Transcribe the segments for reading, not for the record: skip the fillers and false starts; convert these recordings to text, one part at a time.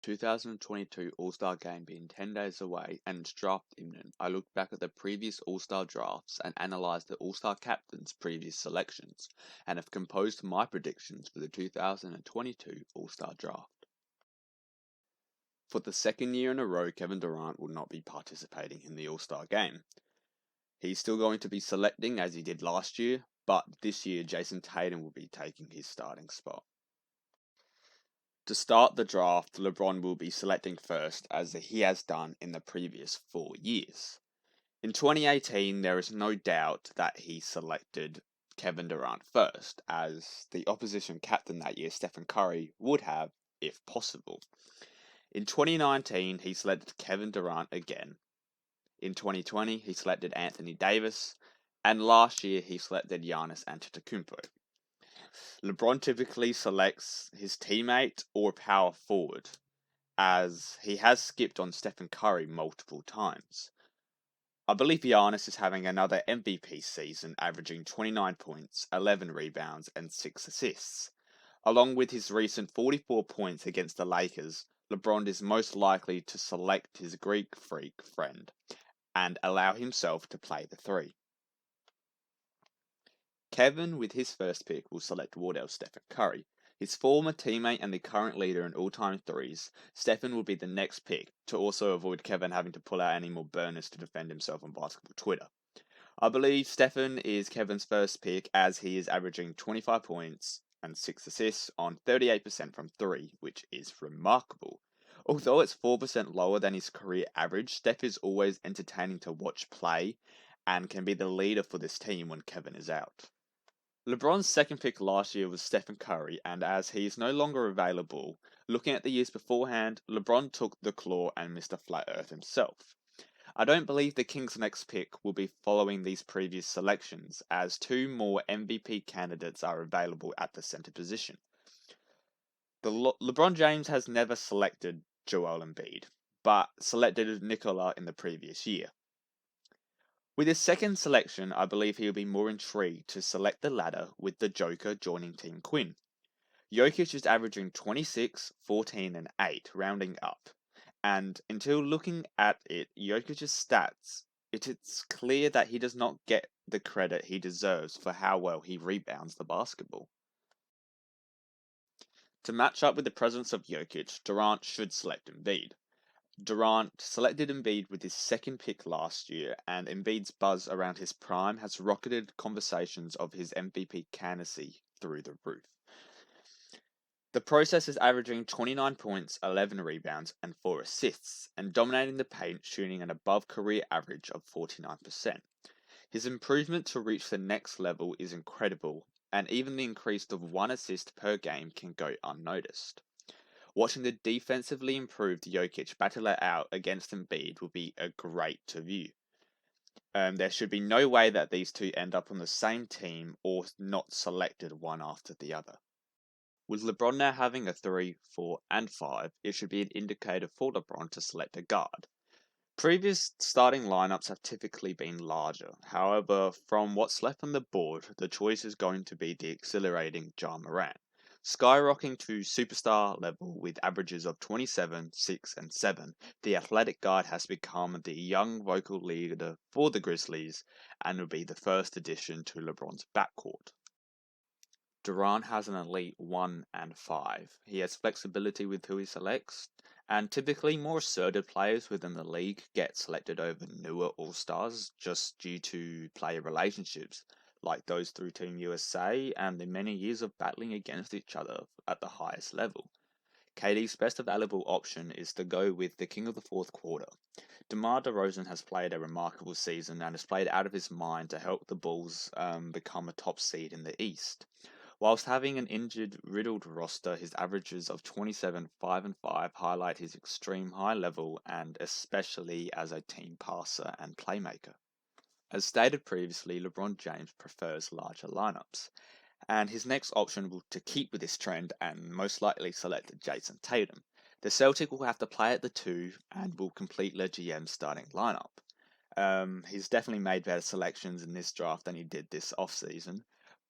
2022 All-Star Game being 10 days away and its draft imminent, I looked back at the previous All-Star drafts and analysed the All-Star captains' previous selections, and have composed my predictions for the 2022 All-Star draft. For the second year in a row, Kevin Durant will not be participating in the All-Star Game. He's still going to be selecting as he did last year, but this year Jayson Tatum will be taking his starting spot. To start the draft, LeBron will be selecting first, as he has done in the previous 4 years. In 2018, there is no doubt that he selected Kevin Durant first, as the opposition captain that year, Stephen Curry, would have, if possible. In 2019, he selected Kevin Durant again. In 2020, he selected Anthony Davis, and last year he selected Giannis Antetokounmpo. LeBron typically selects his teammate or power forward, as he has skipped on Stephen Curry multiple times. I believe Giannis is having another MVP season, averaging 29 points, 11 rebounds, and 6 assists. Along with his recent 44 points against the Lakers, LeBron is most likely to select his Greek freak friend and allow himself to play the three. Kevin, with his first pick, will select Wardell Stephen Curry. His former teammate and the current leader in all-time threes, Stephen will be the next pick, to also avoid Kevin having to pull out any more burners to defend himself on basketball Twitter. I believe Stephen is Kevin's first pick, as he is averaging 25 points and 6 assists on 38% from 3, which is remarkable. Although it's 4% lower than his career average, Steph is always entertaining to watch play and can be the leader for this team when Kevin is out. LeBron's second pick last year was Stephen Curry, and as he is no longer available, looking at the years beforehand, LeBron took the claw and Mr. Flat Earth himself. I don't believe the Kings' next pick will be following these previous selections, as 2 more MVP candidates are available at the center position. LeBron James has never selected Joel Embiid, but selected Nikola in the previous year. With his second selection, I believe he will be more intrigued to select the latter, with the Joker joining Team Quinn. Jokic is averaging 26, 14, and 8, rounding up. And until looking at Jokic's stats, it's clear that he does not get the credit he deserves for how well he rebounds the basketball. To match up with the presence of Jokic, Durant should select Embiid. Durant selected Embiid with his second pick last year, and Embiid's buzz around his prime has rocketed conversations of his MVP candidacy through the roof. The process is averaging 29 points, 11 rebounds, and 4 assists, and dominating the paint, shooting an above career average of 49%. His improvement to reach the next level is incredible, and even the increase of 1 assist per game can go unnoticed. Watching the defensively improved Jokic battle it out against Embiid will be a great to view. There should be no way that these two end up on the same team or not selected one after the other. With LeBron now having a 3, 4, and 5, it should be an indicator for LeBron to select a guard. Previous starting lineups have typically been larger. However, from what's left on the board, the choice is going to be the exhilarating Ja Morant, skyrocketing to superstar level with averages of 27, 6, and 7. The athletic guard has become the young vocal leader for the Grizzlies and will be the first addition to LeBron's backcourt. Durant has an elite 1 and 5. He has flexibility with who he selects, and typically more assertive players within the league get selected over newer All-Stars just due to player relationships, like those through Team USA and the many years of battling against each other at the highest level. KD's best available option is to go with the king of the fourth quarter. DeMar DeRozan has played a remarkable season and has played out of his mind to help the Bulls become a top seed in the East. Whilst having an injured-riddled roster, his averages of 27, 5, and 5 highlight his extreme high level and especially as a team passer and playmaker. As stated previously, LeBron James prefers larger lineups, and his next option will to keep with this trend and most likely select Jayson Tatum. The Celtic will have to play at the 2 and will complete their GM starting lineup. He's definitely made better selections in this draft than he did this offseason.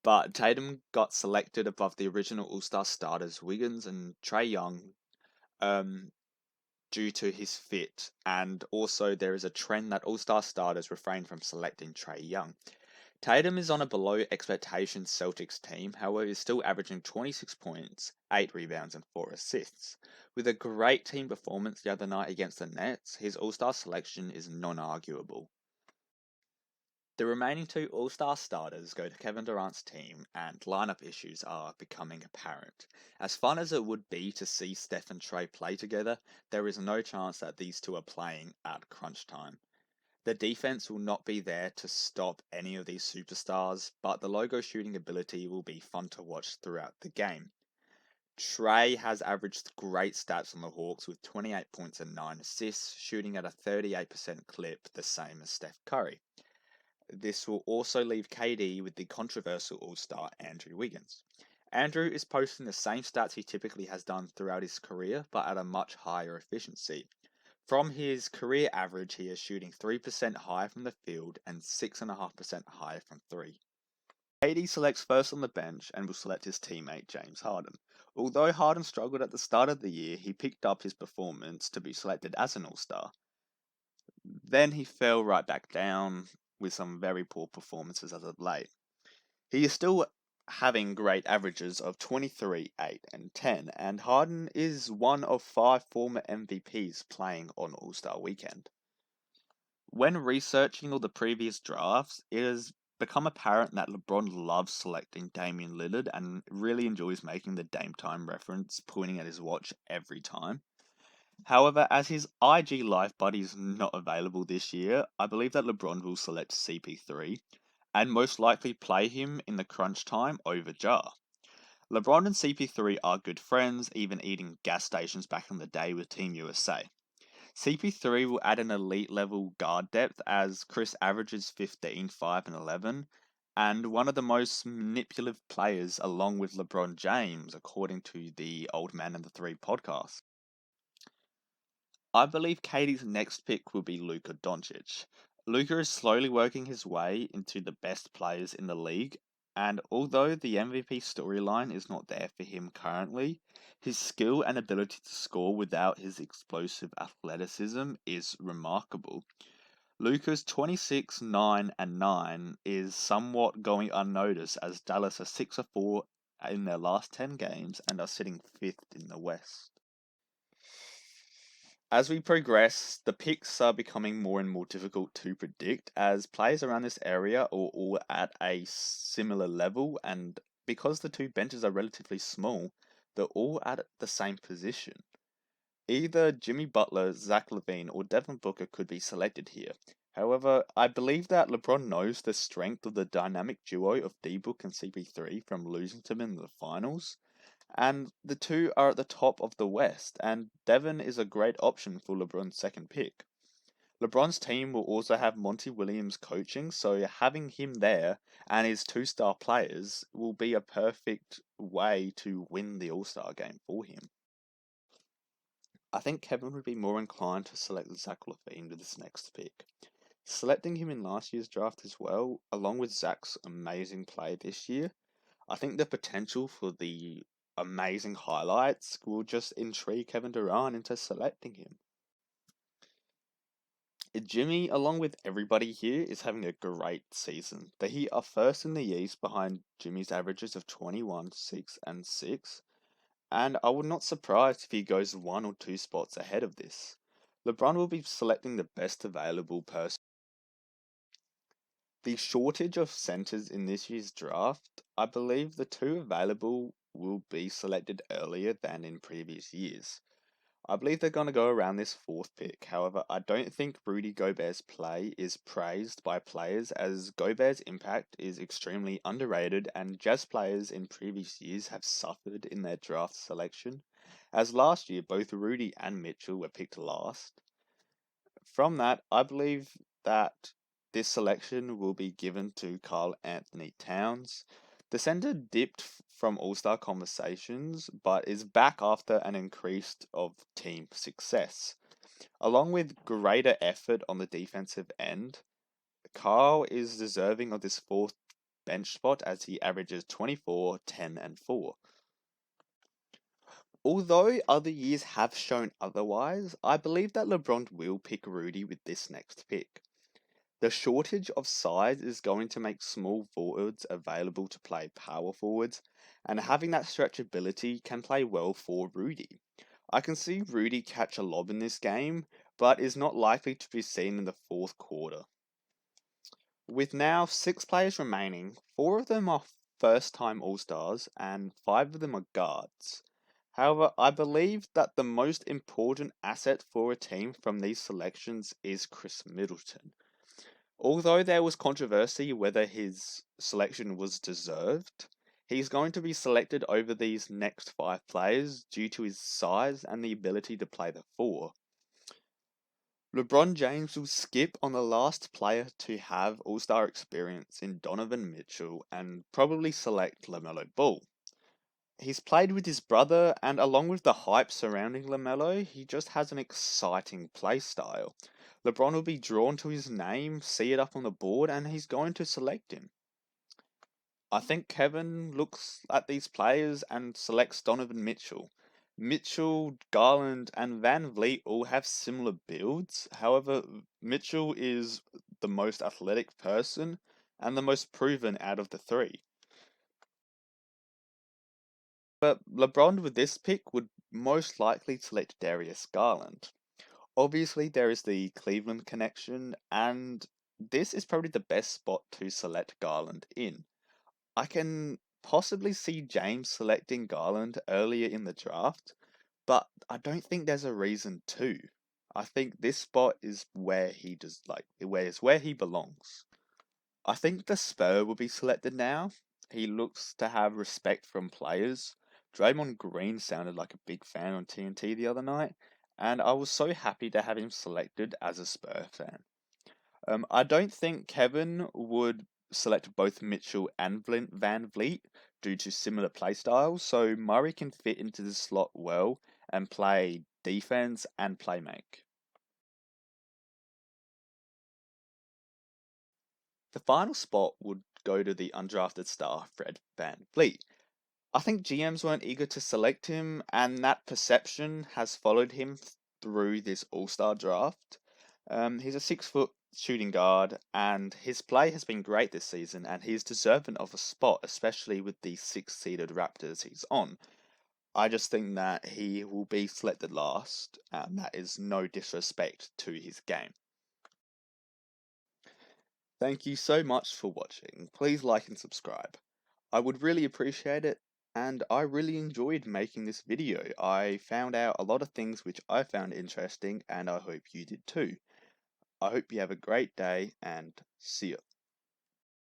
But Tatum got selected above the original All-Star starters Wiggins and Trae Young. due to his fit, and also there is a trend that All-Star starters refrain from selecting Trae Young. Tatum is on a below expectation Celtics team, however, is still averaging 26 points, 8 rebounds, and 4 assists. With a great team performance the other night against the Nets, his All-Star selection is non-arguable. The remaining two All-Star starters go to Kevin Durant's team, and lineup issues are becoming apparent. As fun as it would be to see Steph and Trae play together, there is no chance that these two are playing at crunch time. The defense will not be there to stop any of these superstars, but the logo shooting ability will be fun to watch throughout the game. Trae has averaged great stats on the Hawks with 28 points and 9 assists, shooting at a 38% clip, the same as Steph Curry. This will also leave KD with the controversial All-Star Andrew Wiggins. Andrew is posting the same stats he typically has done throughout his career, but at a much higher efficiency. From his career average, he is shooting 3% higher from the field and 6.5% higher from 3. KD selects first on the bench and will select his teammate James Harden. Although Harden struggled at the start of the year, he picked up his performance to be selected as an All-Star. Then he fell right back down with some very poor performances as of late. He is still having great averages of 23, 8, and 10, and Harden is one of 5 former MVPs playing on All-Star Weekend. When researching all the previous drafts, it has become apparent that LeBron loves selecting Damian Lillard and really enjoys making the Dame Time reference, pointing at his watch every time. However, as his IG Life buddy is not available this year, I believe that LeBron will select CP3 and most likely play him in the crunch time over Ja. LeBron and CP3 are good friends, even eating gas stations back in the day with Team USA. CP3 will add an elite level guard depth as Chris averages 15, 5, and 11, and one of the most manipulative players along with LeBron James, according to the Old Man and the Three podcast. I believe KD's next pick will be Luka Doncic. Luka is slowly working his way into the best players in the league, and although the MVP storyline is not there for him currently, his skill and ability to score without his explosive athleticism is remarkable. Luka's 26, 9, and 9 is somewhat going unnoticed as Dallas are 6-4 in their last 10 games and are sitting 5th in the West. As we progress, the picks are becoming more and more difficult to predict as players around this area are all at a similar level, and because the two benches are relatively small, they're all at the same position. Either Jimmy Butler, Zach LaVine, or Devin Booker could be selected here. However, I believe that LeBron knows the strength of the dynamic duo of D-Book and CP3 from losing to them in the finals, and the two are at the top of the West, and Devin is a great option for LeBron's second pick. LeBron's team will also have Monty Williams coaching, so having him there and his two-star players will be a perfect way to win the All-Star game for him. I think Kevin would be more inclined to select Zach LaVine with this next pick. Selecting him in last year's draft as well, along with Zach's amazing play this year, I think the potential for the amazing highlights will just intrigue Kevin Durant into selecting him. Jimmy, along with everybody here, is having a great season. The Heat are first in the East behind Jimmy's averages of 21, 6, and 6, and I would not surprised if he goes 1 or 2 spots ahead of this. LeBron will be selecting the best available person. The shortage of centers in this year's draft, I believe the two available will be selected earlier than in previous years. I believe they're going to go around this 4th pick. However, I don't think Rudy Gobert's play is praised by players as Gobert's impact is extremely underrated and Jazz players in previous years have suffered in their draft selection, as last year both Rudy and Mitchell were picked last. From that, I believe that this selection will be given to Karl Anthony Towns. The center dipped from All-Star conversations, but is back after an increase of team success. Along with greater effort on the defensive end, Karl is deserving of this 4th bench spot as he averages 24, 10, and 4. Although other years have shown otherwise, I believe that LeBron will pick Rudy with this next pick. The shortage of size is going to make small forwards available to play power forwards, and having that stretchability can play well for Rudy. I can see Rudy catch a lob in this game, but is not likely to be seen in the fourth quarter. With now 6 players remaining, 4 of them are first time All Stars and 5 of them are guards. However, I believe that the most important asset for a team from these selections is Chris Middleton. Although there was controversy whether his selection was deserved, he's going to be selected over these next 5 players due to his size and the ability to play the 4. LeBron James will skip on the last player to have All Star experience in Donovan Mitchell and probably select LaMelo Ball. He's played with his brother, and along with the hype surrounding LaMelo, he just has an exciting play style. LeBron will be drawn to his name, see it up on the board, and he's going to select him. I think Kevin looks at these players and selects Donovan Mitchell. Mitchell, Garland, and Van Vliet all have similar builds. However, Mitchell is the most athletic person and the most proven out of the 3. But LeBron with this pick would most likely select Darius Garland. Obviously, there is the Cleveland connection, and this is probably the best spot to select Garland in. I can possibly see James selecting Garland earlier in the draft, but I don't think there's a reason to. I think this spot is where he does where he belongs. I think the Spur will be selected now. He looks to have respect from players. Draymond Green sounded like a big fan on TNT the other night, and I was so happy to have him selected as a Spur fan. I don't think Kevin would select both Mitchell and Van Vliet due to similar play styles, so Murray can fit into the slot well and play defense and play make. The final spot would go to the undrafted star Fred Van Vliet. I think GMs weren't eager to select him, and that perception has followed him through this All Star draft. He's a 6 foot shooting guard, and his play has been great this season, and he's deserving of a spot, especially with the 6 seeded Raptors he's on. I just think that he will be selected last, and that is no disrespect to his game. Thank you so much for watching. Please like and subscribe. I would really appreciate it, and I really enjoyed making this video. I found out a lot of things which I found interesting, and I hope you did too. I hope you have a great day, and see you.